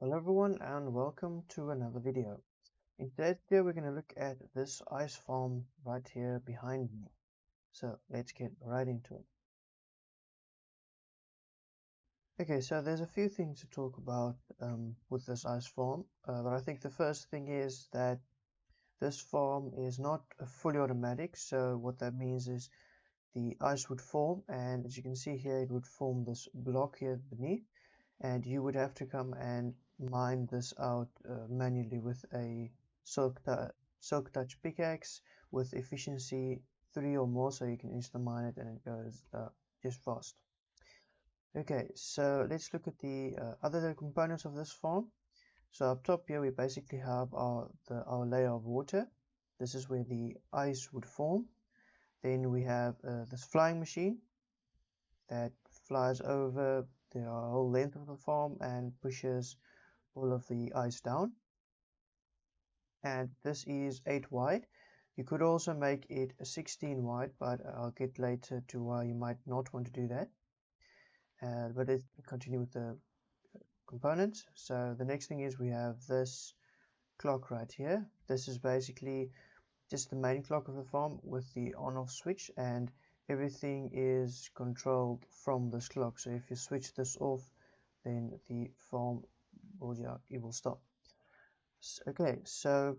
Hello everyone and welcome to another video. In today's video we're going to look at this ice farm right here behind me. So let's get right into it. Okay, so there's a few things to talk about with this ice farm, but I think the first thing is that this farm is not fully automatic. So what that means is the ice would form, and as you can see here it would form this block here beneath, and you would have to come and mine this out manually with a silk touch pickaxe with efficiency 3 or more, so you can instantly mine it and it goes just fast. Okay, so let's look at the other components of this farm. So up top here we basically have our layer of water. This is where the ice would form. Then we have this flying machine that flies over the whole length of the farm and pushes all of the ice down. And this is 8 wide. You could also make it 16 wide, but I'll get later to why you might not want to do that. But let's continue with the components. So the next thing is we have this clock right here. This is basically just the main clock of the farm with the on-off switch, and everything is controlled from this clock. So if you switch this off, then the farm will stop. Okay, so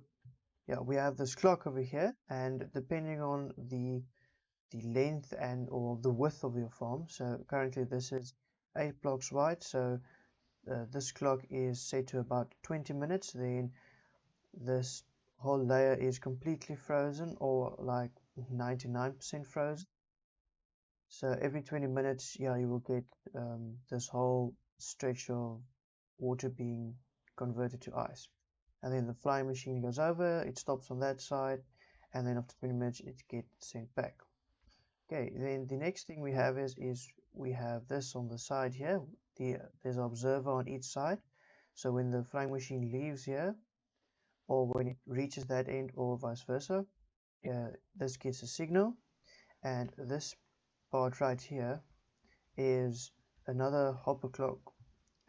yeah, we have this clock over here, and depending on the length and or the width of your farm, so currently this is 8 blocks wide, so this clock is set to about 20 minutes, then this whole layer is completely frozen or like 99% frozen. So every 20 minutes, yeah, you will get this whole stretch of water being converted to ice. And then the flying machine goes over, it stops on that side, and then after 20 minutes it gets sent back. Okay, then the next thing we have is we have this on the side here. There's an observer on each side. So when the flying machine leaves here, or when it reaches that end, or vice versa, this gets a signal, and this part right here is another hopper clock,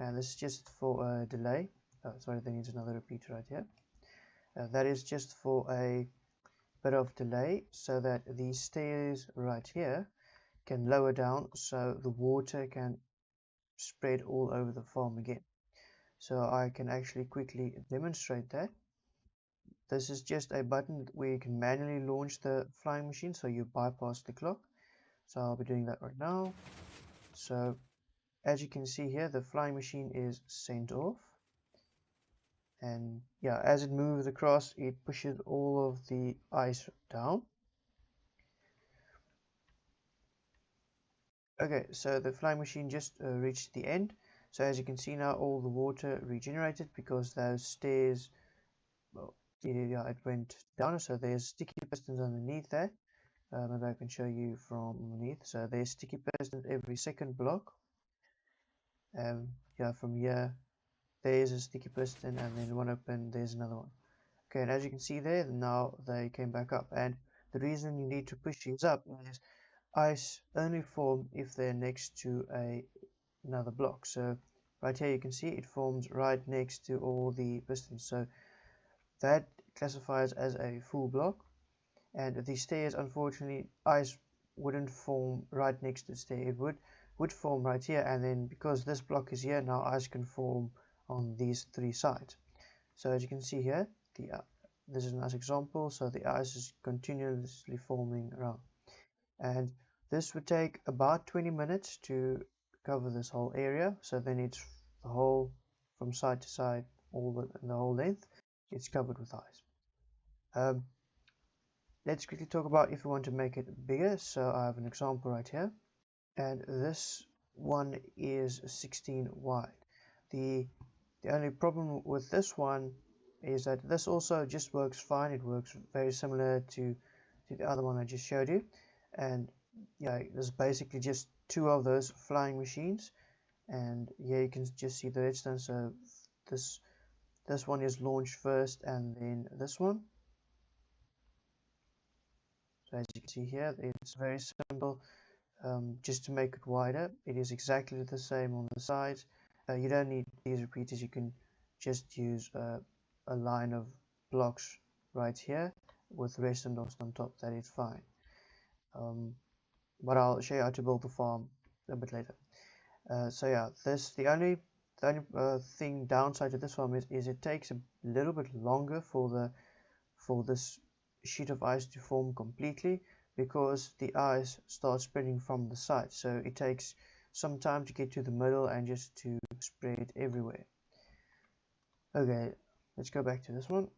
and this is just for a delay. Sorry, there needs another repeater right here. That is just for a bit of delay so that these stairs right here can lower down so the water can spread all over the farm again. So I can actually quickly demonstrate that. This is just a button where you can manually launch the flying machine, so you bypass the clock. So I'll be doing that right now. So as you can see here, the flying machine is sent off, and yeah, as it moves across it pushes all of the ice down. Okay, so the flying machine just reached the end. So as you can see now, all the water regenerated because those stairs, well, yeah, it went down. So there's sticky pistons underneath that. Maybe I can show you from underneath. So there's sticky pistons every second block. Yeah, from here there's a sticky piston, and then one open, there's another one. Okay, and as you can see there, now they came back up, and the reason you need to push these up is ice only form if they're next to another block. So right here you can see it forms right next to all the pistons, so that classifies as a full block. And the stairs, unfortunately, ice wouldn't form right next to the stair. It would form right here, and then because this block is here, now ice can form on these three sides. So as you can see here, this is a nice example. So the ice is continuously forming around, and this would take about 20 minutes to cover this whole area. So then it's the whole, from side to side, the whole length, it's covered with ice. Let's quickly talk about if we want to make it bigger. So I have an example right here, and this one is 16 wide. The only problem with this one is that this also just works fine. It works very similar to the other one I just showed you, and yeah, there's basically just two of those flying machines, and here you can just see the redstone. So this one is launched first, and then this one. So as you can see here, it's very simple. Just to make it wider, it is exactly the same on the sides. You don't need these repeaters. You can just use a line of blocks right here with redstone dust on top. That is fine. But I'll show you how to build the farm a bit later. So yeah, the only thing downside to this farm is it takes a little bit longer for this sheet of ice to form completely, because the ice starts spreading from the side. So it takes some time to get to the middle and just to spread everywhere. Okay, let's go back to this one.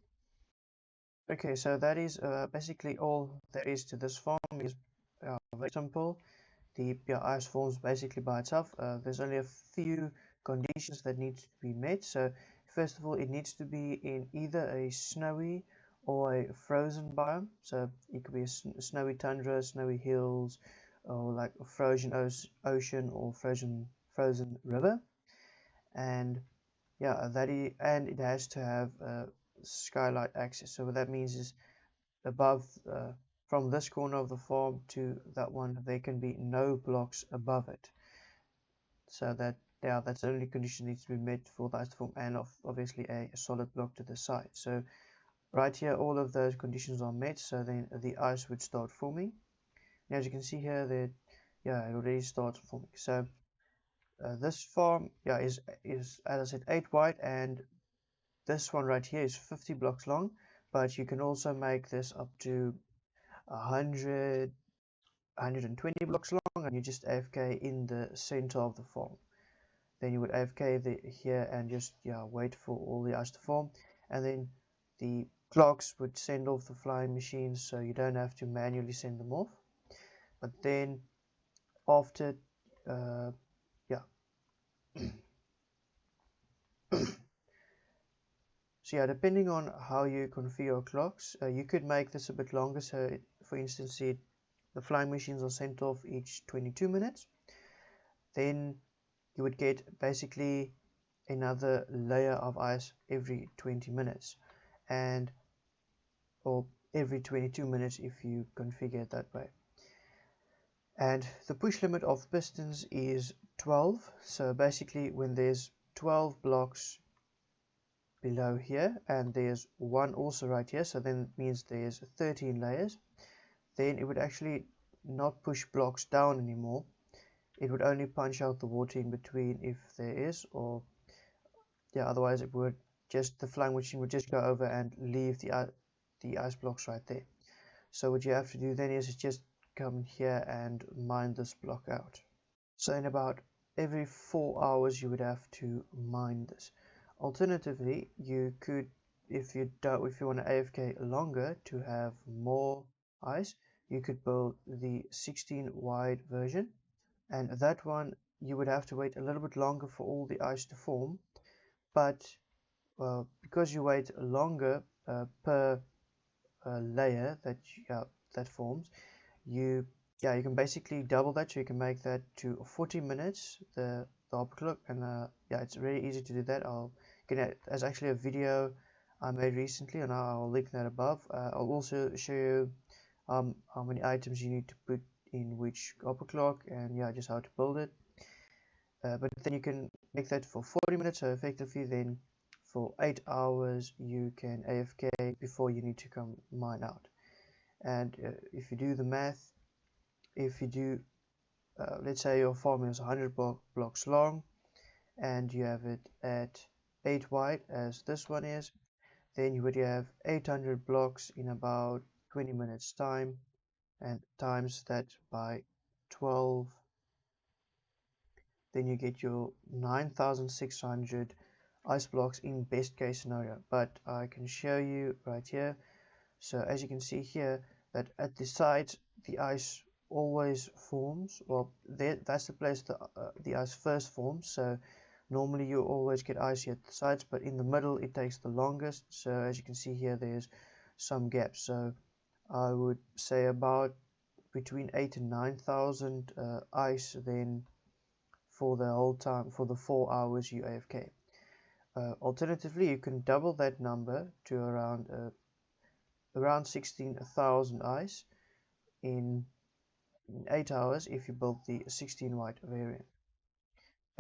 Okay, so that is basically all there is to this farm. Is very simple. The ice forms basically by itself. There's only a few conditions that need to be met. So first of all, it needs to be in either a snowy or a frozen biome. So it could be a snowy tundra, snowy hills, or like a frozen ocean or frozen river. And yeah, and it has to have skylight access. So what that means is above from this corner of the farm to that one, there can be no blocks above it. So that that's the only condition needs to be met for the ice to form, and obviously a solid block to the side. So right here, all of those conditions are met, so then the ice would start forming. And as you can see here, that it already starts forming. So this farm is as I said 8 wide, and this one right here is 50 blocks long, but you can also make this up to 100 120 blocks long, and you just AFK in the center of the farm. Then you would AFK here and just wait for all the ice to form, and then the clocks would send off the flying machines, so you don't have to manually send them off. But then after so depending on how you configure your clocks, you could make this a bit longer. So for instance, the flying machines are sent off each 22 minutes. Then you would get basically another layer of ice every 20 minutes, or every 22 minutes if you configure it that way. And the push limit of pistons is 12. So basically when there's 12 blocks below here and there's one also right here, so then it means there's 13 layers, then it would actually not push blocks down anymore. It would only punch out the water in between if there is, or otherwise it would just, the flying machine would just go over and leave the ice blocks right there. So what you have to do then is just come here and mine this block out. So in about every 4 hours you would have to mine this. Alternatively, you could, if you want to AFK longer to have more ice, you could build the 16 wide version, and that one you would have to wait a little bit longer for all the ice to form, but because you wait longer per layer that forms, you can basically double that, so you can make that to 40 minutes the upper clock, and it's very easy to do that. There's actually a video I made recently, and I'll link that above. I'll also show you how many items you need to put in which upper clock, and just how to build it. But then you can make that for 40 minutes, so effectively then for 8 hours you can AFK before you need to come mine out. And if you do the math, if you do let's say your farm is 100 blocks long and you have it at 8 wide as this one is, then you would have 800 blocks in about 20 minutes time, and times that by 12, then you get your 9,600 ice blocks in best case scenario. But I can show you right here. So as you can see here, that at the sides the ice always forms. Well, that's the place the ice first forms. So normally you always get icy at the sides, but in the middle it takes the longest. So as you can see here, there's some gaps. So I would say about between 8 and 9,000 ice then for the whole time, for the 4 hours you AFK. Alternatively, you can double that number to around 16,000 ice in 8 hours if you build the 16 wide variant.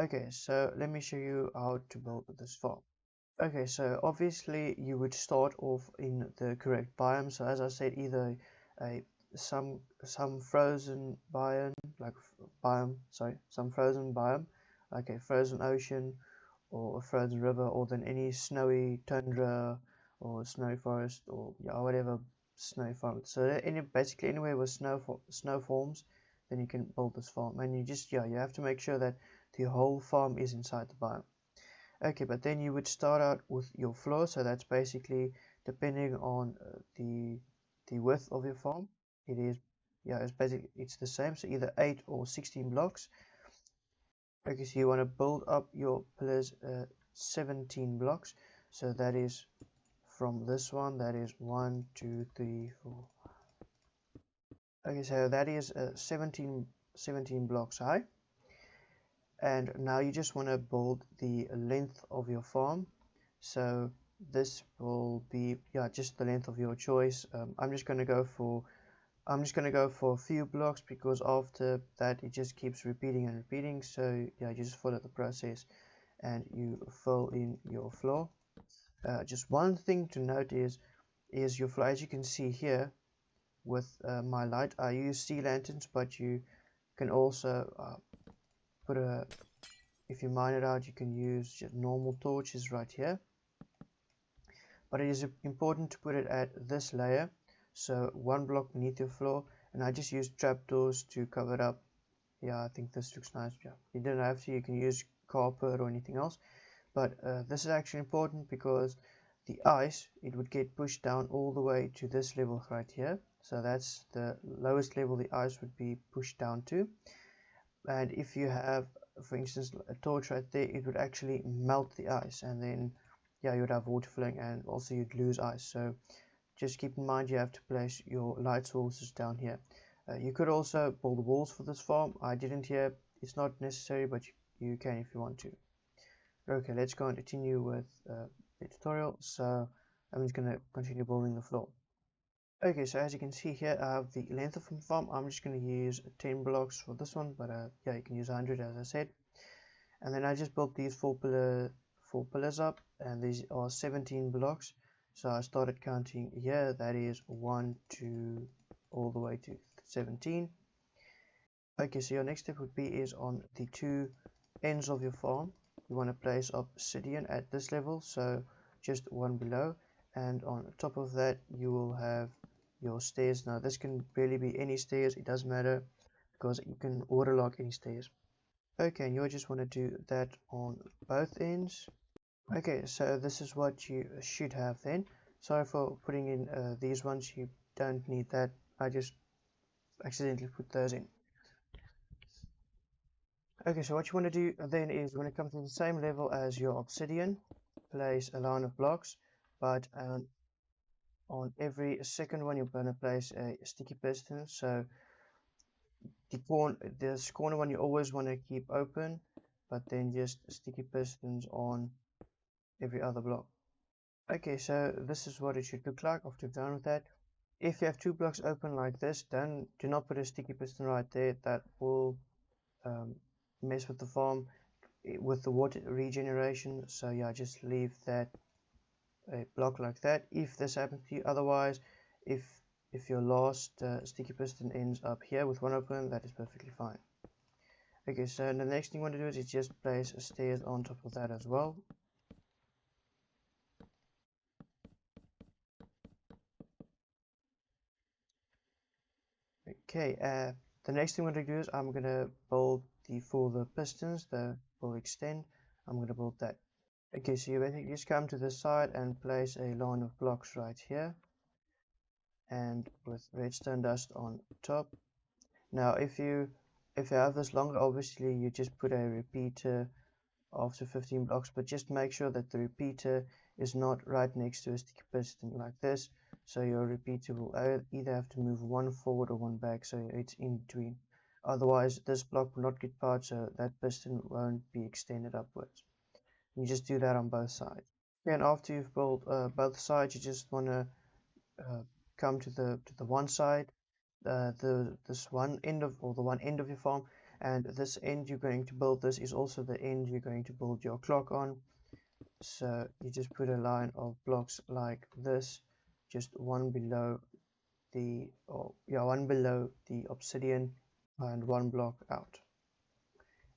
Okay, so let me show you how to build this farm. Okay, so obviously you would start off in the correct biome. So as I said, either a some frozen biome, like some frozen biome, like a frozen ocean or a frozen river, or then any snowy tundra or snowy forest or yeah, whatever snowy forest. So basically anywhere with snow forms, then you can build this farm. And you have to make sure that the whole farm is inside the biome. Okay, but then you would start out with your floor, so that's basically depending on the width of your farm. It is, yeah, it's the same, so either 8 or 16 blocks. Okay, so you want to build up your pillars 17 blocks, so that is from this one, that is 1, 2, 3, 4. Okay, so that is 17 blocks high. And now you just want to build the length of your farm. So this will be, yeah, just the length of your choice. I'm just going to go for a few blocks, because after that it just keeps repeating and repeating. So yeah, you just follow the process and you fill in your floor. Just one thing to note is your floor. As you can see here with my light, I use sea lanterns, but you can also put a if you mine it out, you can use just normal torches right here. But it is important to put it at this layer, so one block beneath your floor. And I just use trapdoors to cover it up. Yeah, I think this looks nice. Yeah, you don't have to. You can use carpet or anything else. But this is actually important because the ice, it would get pushed down all the way to this level right here. So that's the lowest level the ice would be pushed down to. And if you have, for instance, a torch right there, it would actually melt the ice, and then yeah, you would have water flowing, and also you'd lose ice. So just keep in mind you have to place your light sources down here. You could also build walls for this farm. I didn't here. It's not necessary, but you can if you want to. Okay, let's go and continue with the tutorial. So I'm just going to continue building the floor. Okay, so as you can see here, I have the length of the farm. I'm just going to use 10 blocks for this one, but yeah, you can use 100 as I said. And then I just built these four pillars up, and these are 17 blocks. So I started counting here. That is 1, 2, all the way to 17. Okay, so your next step would be is on the two ends of your farm. You want to place obsidian at this level, so just one below, and on top of that you will have your stairs. Now this can really be any stairs, it doesn't matter, because you can waterlog any stairs. Okay, and you just want to do that on both ends. Okay, so this is what you should have then. Sorry for putting in these ones, you don't need that. I just accidentally put those in. Okay, so what you want to do then is when it comes to the same level as your obsidian, place a line of blocks, but on every second one you're going to place a sticky piston. So this corner one you always want to keep open, but then just sticky pistons on every other block. Okay, so this is what it should look like after you've done with that. If you have two blocks open like this, then do not put a sticky piston right there. That will mess with the farm with the water regeneration. So yeah, just leave that a block like that if this happens to you. Otherwise, if your last sticky piston ends up here with one open, that is perfectly fine. Okay, so the next thing you want to do is just place stairs on top of that as well. Okay, the next thing I'm going to do is I'm going to build for the pistons, the will extend. I'm going to build that. Okay, so you basically just come to the side and place a line of blocks right here, and with redstone dust on top. Now, if you have this longer, obviously you just put a repeater after 15 blocks, but just make sure that the repeater is not right next to a sticky piston like this. So your repeater will either have to move one forward or one back, so it's in between. Otherwise, this block will not get powered, so that piston won't be extended upwards. You just do that on both sides. And after you've built both sides, you just want to uh, come to the one side, this one end of or the one end of your farm, and this end you're going to build. This is also the end you're going to build your clock on. So you just put a line of blocks like this, just one below the obsidian and one block out.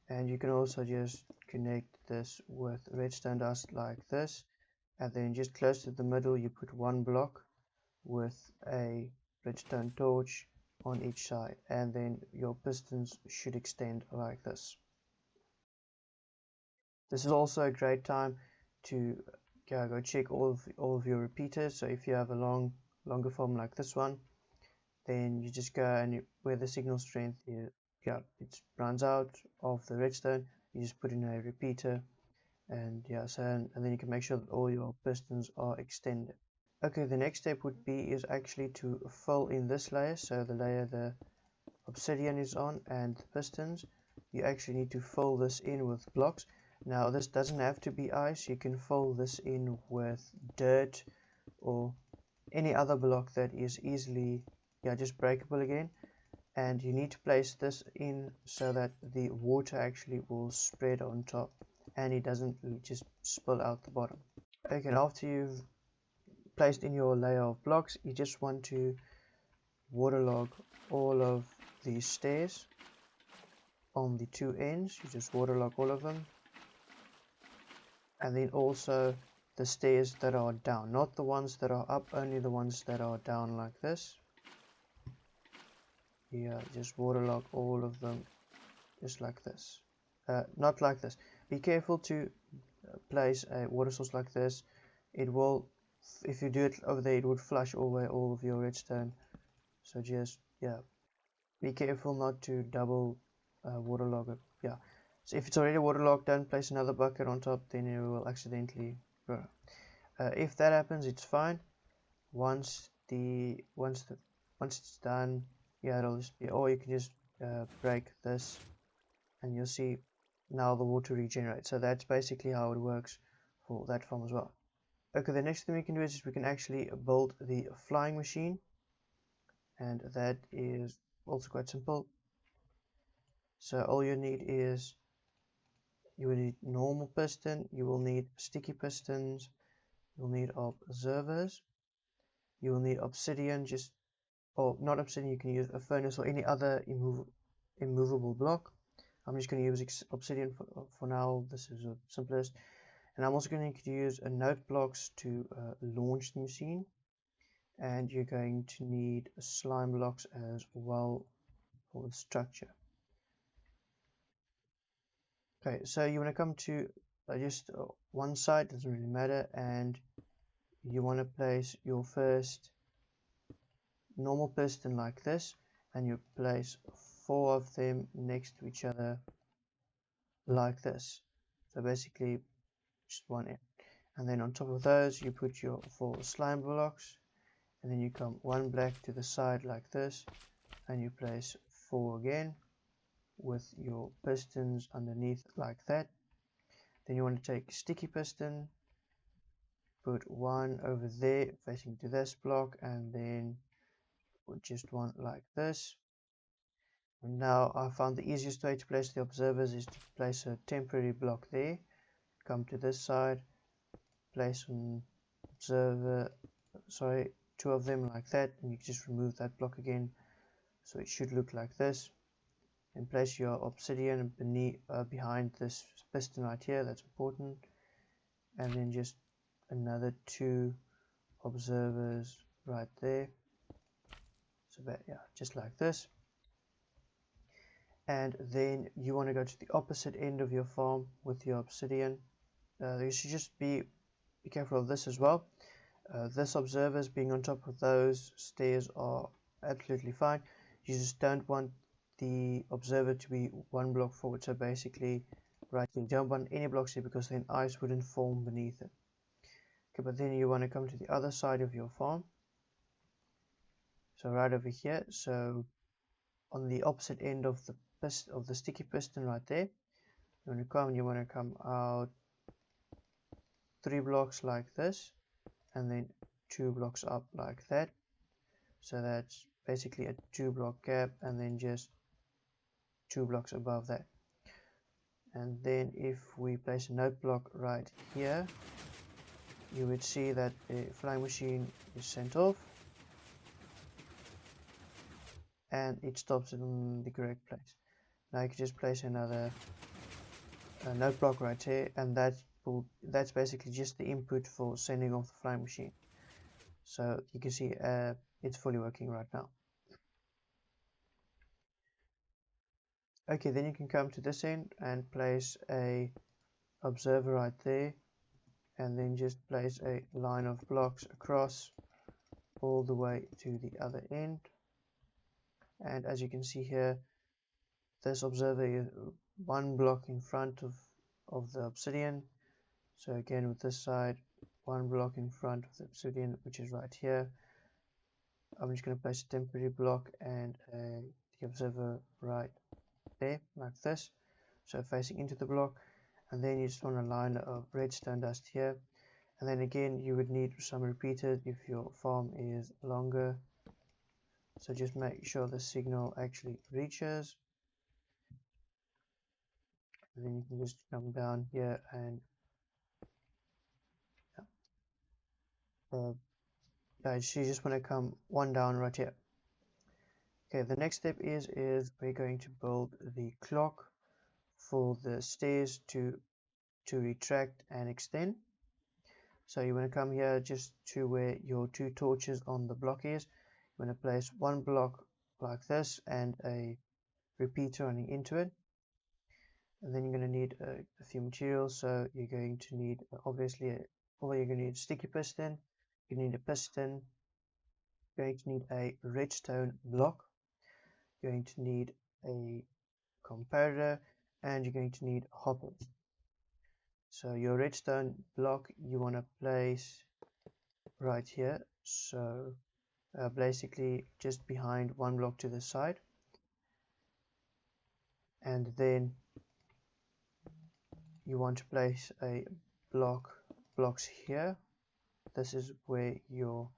And you can also just connect this with redstone dust like this, and then just close to the middle you put one block with a redstone torch on each side, and then your pistons should extend like this. This is also a great time to go check all of your repeaters. So if you have a longer form like this one, then you just go and where the signal strength is, it runs out of the redstone, you just put in a repeater, and and then you can make sure that all your pistons are extended. Okay, the next step would be is actually to fill in this layer, so the layer the obsidian is on and the pistons. You actually need to fill this in with blocks. Now this doesn't have to be ice, you can fill this in with dirt or any other block that is easily just breakable again, and you need to place this in so that the water actually will spread on top and it doesn't just spill out the bottom. Okay, after you've placed in your layer of blocks, you just want to waterlog all of these stairs on the two ends. You just waterlog all of them, and then also the stairs that are down, not the ones that are up, only the ones that are down like this. Just waterlog all of them just like this, not like this. Be careful to place a water source like this. It will, if you do it over there, it would flush away all of your redstone. So just be careful not to double waterlog it. So if it's already waterlogged, don't place another bucket on top, then it will accidentally grow. If that happens, it's fine. Once it's done, it'll just be, or you can just break this, and you'll see now the water regenerates. So that's basically how it works for that farm as well. Okay, the next thing we can do is we can actually build the flying machine, and that is also quite simple. So all you need is you will need normal piston, you will need sticky pistons, you will need observers, you will need obsidian, or not obsidian, you can use a furnace or any other immovable block. I'm just going to use obsidian for now, this is the simplest. And I'm also going to use a note blocks to launch the machine, and you're going to need slime blocks as well for the structure. Okay, so you want to come to just one side, doesn't really matter, and you want to place your first normal piston like this, and you place 4 of them next to each other like this. So basically just one end, and then on top of those you put your 4 slime blocks, and then you come one black to the side like this, and you place 4 again with your pistons underneath like that. Then you want to take sticky piston, put 1 over there facing to this block, and then put just 1 like this. And now I found the easiest way to place the observers is to place a temporary block there, come to this side, place an observer, 2 of them like that, and you can just remove that block again, so it should look like this. And place your obsidian behind this piston right here, that's important, and then just another 2 observers right there, so that, just like this. And then you want to go to the opposite end of your farm with your obsidian. You should just be careful of this as well. This observers being on top of those stairs are absolutely fine. You just don't want the observer to be 1 block forward, so basically right here, you don't want any blocks here because then ice wouldn't form beneath it. Okay, but then you want to come to the other side of your farm, so right over here, so on the opposite end of the sticky piston right there, you want to come out 3 blocks like this, and then 2 blocks up like that. So that's basically a 2 block gap, and then just 2 blocks above that. and then if we place a note block right here, you would see that the flying machine is sent off and it stops in the correct place. Now you can just place another note block right here, and that's basically just the input for sending off the flying machine. So you can see it's fully working right now. Okay, then you can come to this end and place a observer right there, and then just place a line of blocks across all the way to the other end. And as you can see here, this observer is one block in front of the obsidian. So again, with this side, one block in front of the obsidian, which is right here. I'm just going to place a temporary block and the observer right there, like this, so facing into the block. And then you just want a line of redstone dust here, and then again you would need some repeaters if your farm is longer, so just make sure the signal actually reaches, and then you can just come down here and you just want to come one down right here. Okay, the next step is we're going to build the clock for the stairs to retract and extend. So you want to come here just to where your two torches on the block is. You want to place one block like this and a repeater running into it. And then you're going to need a few materials. So you're going to need obviously you're going to need a sticky piston. You need a piston. You're going to need a redstone block. You're going to need a comparator, and you're going to need hoppers. So your redstone block you want to place right here, so basically just behind one block to the side, and then you want to place a blocks here. This is where your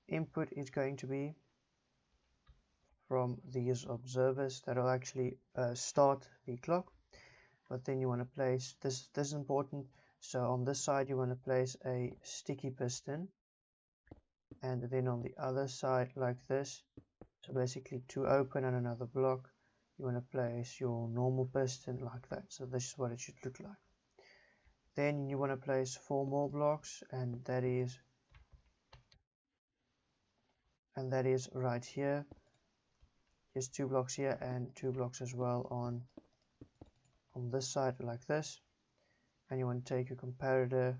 input is going to be from these observers that will actually start the clock. But then you want to place this is important. So on this side you want to place a sticky piston, and then on the other side like this, so basically two open and another block, you want to place your normal piston like that. So this is what it should look like. Then you want to place 4 more blocks, and that is right here, just 2 blocks here and 2 blocks as well on this side like this. And you want to take your comparator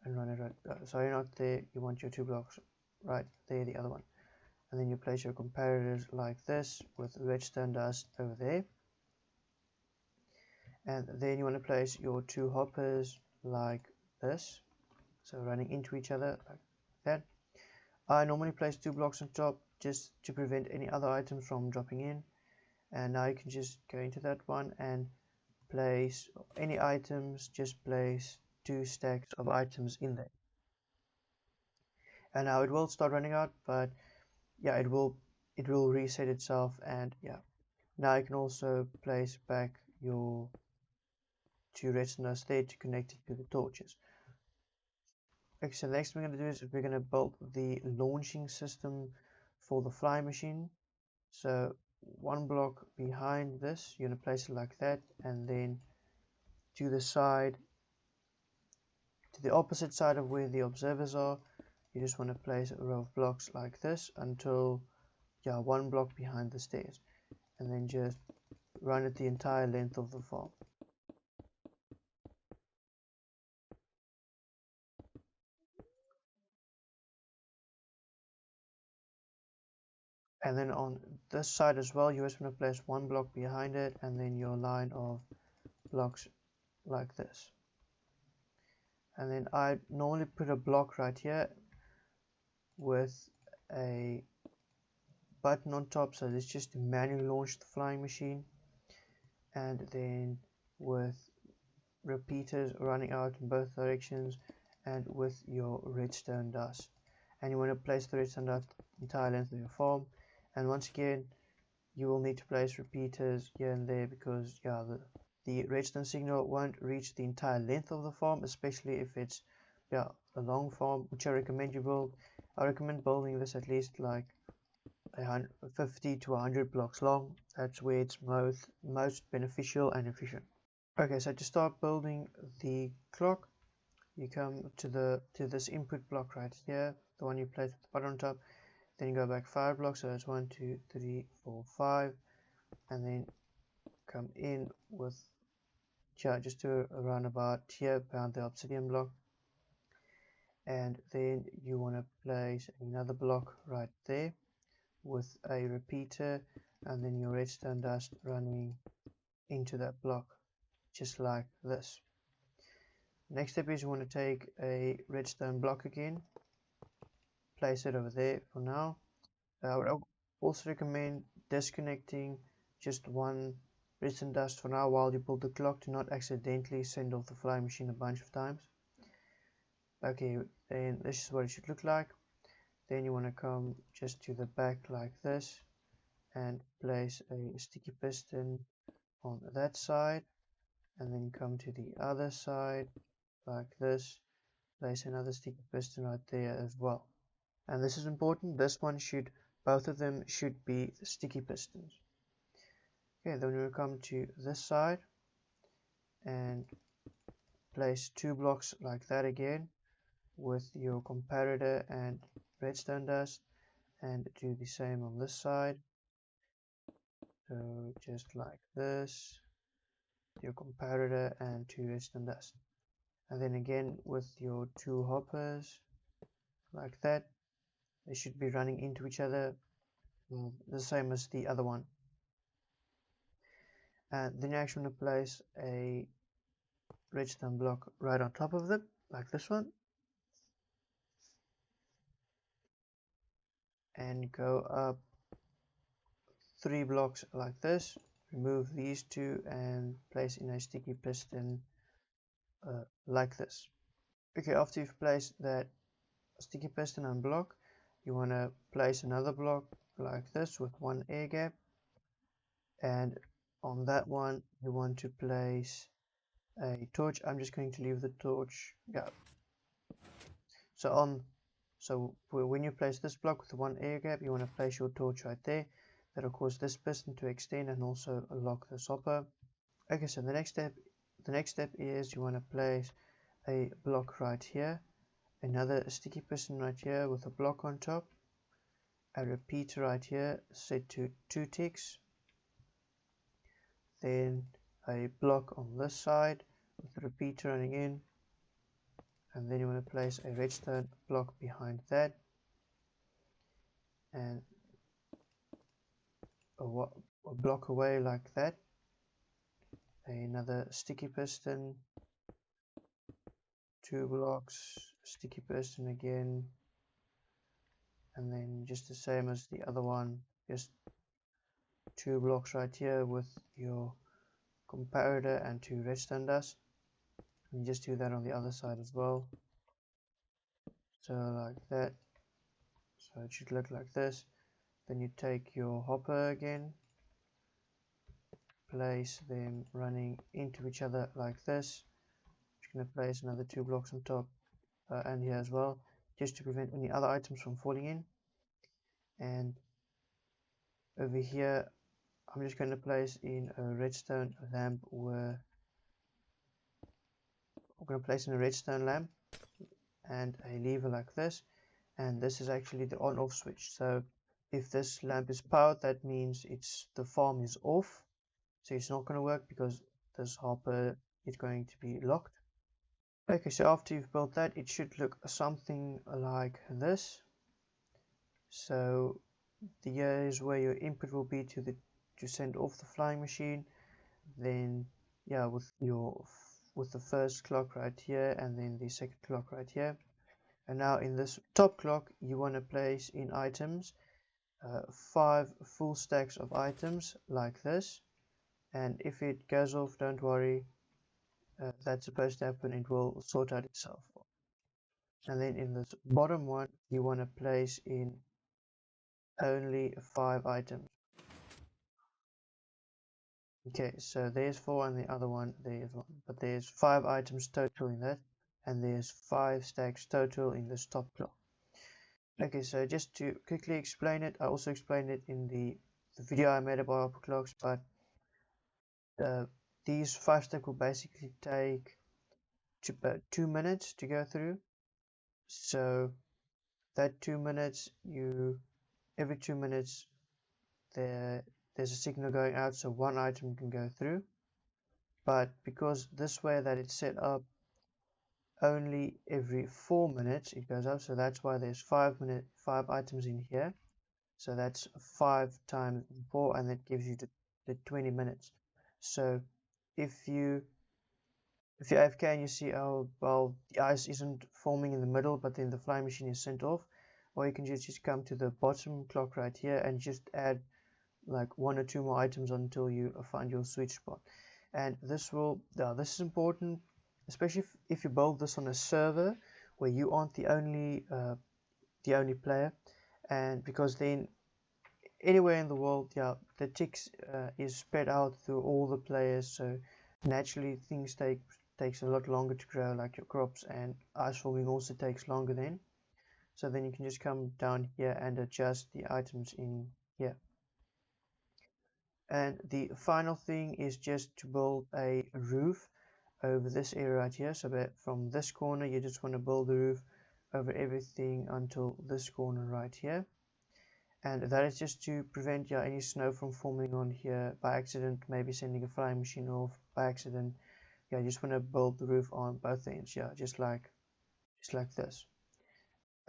and run it right, sorry, not there, you want your 2 blocks right there, the other one, and then you place your comparators like this with redstone dust over there. And then you want to place your 2 hoppers like this, so running into each other like that. I normally place 2 blocks on top just to prevent any other items from dropping in. And now you can just go into that one and place any items, just place 2 stacks of items in there. And now it will start running out, but yeah, it will reset itself. And yeah, now you can also place back your 2 redstone dust there to connect it to the torches. Okay, so the next thing we're going to do is we're going to build the launching system for the flying machine. So 1 block behind this, you're going to place it like that, and then to the side, to the opposite side of where the observers are, you just want to place a row of blocks like this until 1 block behind the stairs, and then just run it the entire length of the farm. And then on this side as well, you just want to place 1 block behind it, and then your line of blocks like this. And then I normally put a block right here with a button on top, so it's just to manually launch the flying machine, and then with repeaters running out in both directions, and with your redstone dust. And you want to place the redstone dust the entire length of your farm. And once again, you will need to place repeaters here and there because the redstone signal won't reach the entire length of the farm, especially if it's a long farm, which I recommend you build. I recommend building this at least like 50 to 100 blocks long. That's where it's most beneficial and efficient. Okay, so to start building the clock, you come to this input block right here, the one you place with the button on top. Then you go back 5 blocks, so it's 1, 2, 3, 4, 5, and then come in with just to around about here behind the obsidian block, and then you want to place another block right there with a repeater, and then your redstone dust running into that block, just like this. Next step is you want to take a redstone block again, place it over there for now. I would also recommend disconnecting just one redstone dust for now while you build the clock to not accidentally send off the flying machine a bunch of times. Okay, then this is what it should look like. Then you want to come just to the back like this and place a sticky piston on that side, and then come to the other side like this, place another sticky piston right there as well. And this is important, both of them should be sticky pistons. Okay, then we'll come to this side and place 2 blocks like that again with your comparator and redstone dust, and do the same on this side. So just like this, your comparator and 2 redstone dust, and then again with your 2 hoppers like that. They should be running into each other, the same as the other one. And then you actually want to place a redstone block right on top of them, like this one, and go up 3 blocks like this. Remove these 2 and place in a sticky piston like this. Okay, after you've placed that sticky piston and block, you want to place another block like this with 1 air gap, and on that one you want to place a torch. I'm just going to leave the torch. So when you place this block with 1 air gap, you want to place your torch right there. That'll cause this piston to extend and also lock this hopper. Okay, so the next step is you want to place a block right here, another sticky piston right here with a block on top, a repeater right here set to 2 ticks, then a block on this side with the repeater running in, and then you want to place a redstone block behind that, and a block away like that, another sticky piston, 2 blocks, sticky piston again, and then just the same as the other one, just 2 blocks right here with your comparator and 2 redstone dust, and just do that on the other side as well, so like that. So it should look like this. Then you take your hopper again, place them running into each other like this. Just going to place another 2 blocks on top and here as well, just to prevent any other items from falling in. And over here I'm just going to place in a redstone lamp where I'm going to place in a redstone lamp and a lever like this, and this is actually the on off switch. So if this lamp is powered, that means the farm is off, so it's not going to work because this hopper is going to be locked. Okay, so after you've built that, it should look something like this. So here is where your input will be to send off the flying machine. Then with the first clock right here, and then the second clock right here. And now in this top clock you want to place in items 5 full stacks of items like this, and if it goes off, don't worry, that's supposed to happen, it will sort out itself. And then in this bottom one you want to place in only 5 items. Okay, so there's 4 and the other one there's 1, but there's 5 items total in that, and there's 5 stacks total in this top block. Okay, so just to quickly explain it, I also explained it in the video I made about upper clocks, but these 5 stack will basically take about 2 minutes to go through. So that 2 minutes, every 2 minutes there's a signal going out, so one item can go through. But because this way that it's set up, only every 4 minutes it goes up, so that's why there's 5 items in here. So that's 5 times 4, and that gives you the 20 minutes. So if you're AFK and you see, oh well, the ice isn't forming in the middle, but then the flying machine is sent off, or you can just come to the bottom clock right here and just add like 1 or 2 more items until you find your sweet spot. And this is important, especially if you build this on a server where you aren't the only player, and because then anywhere in the world, the ticks is spread out through all the players, so naturally things takes a lot longer to grow, like your crops, and ice forming also takes longer then. So then you can just come down here and adjust the items in here. And the final thing is just to build a roof over this area right here. So that from this corner you just want to build a roof over everything until this corner right here. And that is just to prevent any snow from forming on here by accident, maybe sending a flying machine off by accident. You just want to build the roof on both ends, just like this.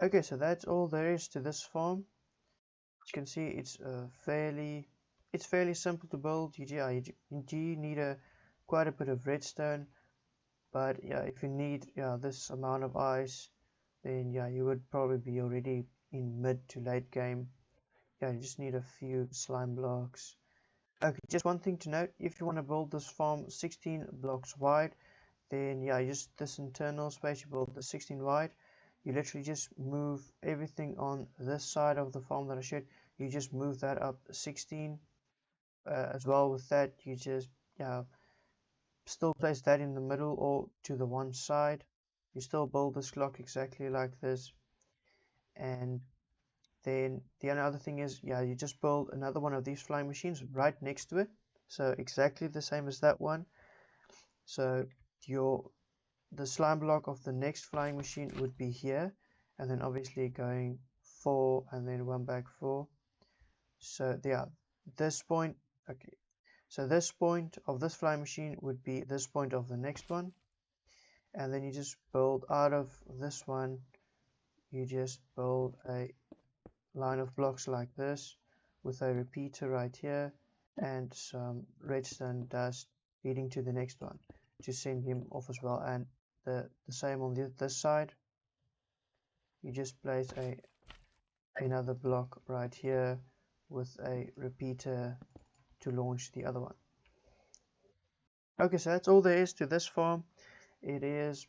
Okay, so that's all there is to this farm. As you can see, it's fairly simple to build. You do need quite a bit of redstone, but if you need this amount of ice, then you would probably be already in mid to late game. You just need a few slime blocks. Okay, just one thing to note, if you want to build this farm 16 blocks wide, then just this internal space, you build the 16 wide. You literally just move everything on this side of the farm that I showed. You just move that up 16. As well with that, you just still place that in the middle or to the one side. You still build this clock exactly like this. And then the other thing is, you just build another one of these flying machines right next to it. So exactly the same as that one. So the slime block of the next flying machine would be here, and then obviously going 4 and then 1 back 4. So this point, okay, so this point of this flying machine would be this point of the next one, and then you just build out of this one, you just build a line of blocks like this with a repeater right here and some redstone dust leading to the next one to send him off as well. And the same on this side, you just place another block right here with a repeater to launch the other one. Okay, so that's all there is to this farm. It is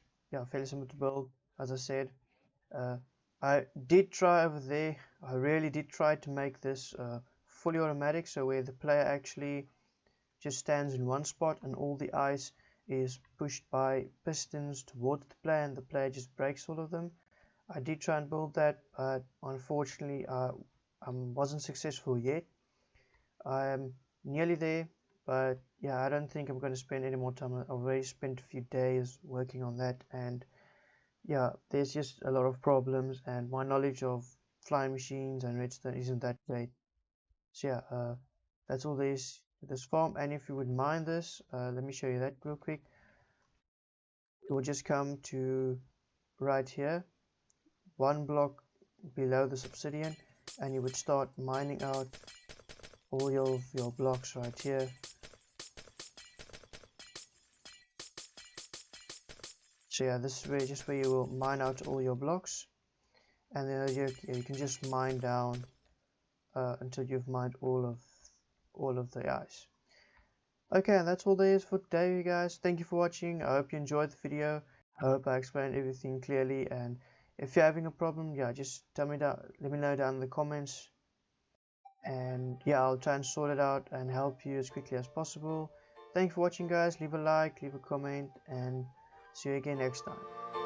fairly simple to build. As I said, I did try over there, I really did try to make this fully automatic, so where the player actually just stands in one spot and all the ice is pushed by pistons towards the player and the player just breaks all of them. I did try and build that, but unfortunately I wasn't successful yet. I am nearly there, but I don't think I'm going to spend any more time. I've already spent a few days working on that, and there's just a lot of problems, and my knowledge of flying machines and redstone isn't that great. So that's all there is to this farm. And if you wouldn't mind this, let me show you that real quick. You'll just come to right here, one block below this obsidian, and you would start mining out all your blocks right here. So this is just where you will mine out all your blocks, and then you can just mine down until you've mined all of the ice. Okay, and that's all there is for today, you guys. Thank you for watching. I hope you enjoyed the video. I hope I explained everything clearly, and if you're having a problem, just let me know down in the comments. and yeah, I'll try and sort it out and help you as quickly as possible. Thanks for watching, guys. Leave a like, leave a comment, and see you again next time.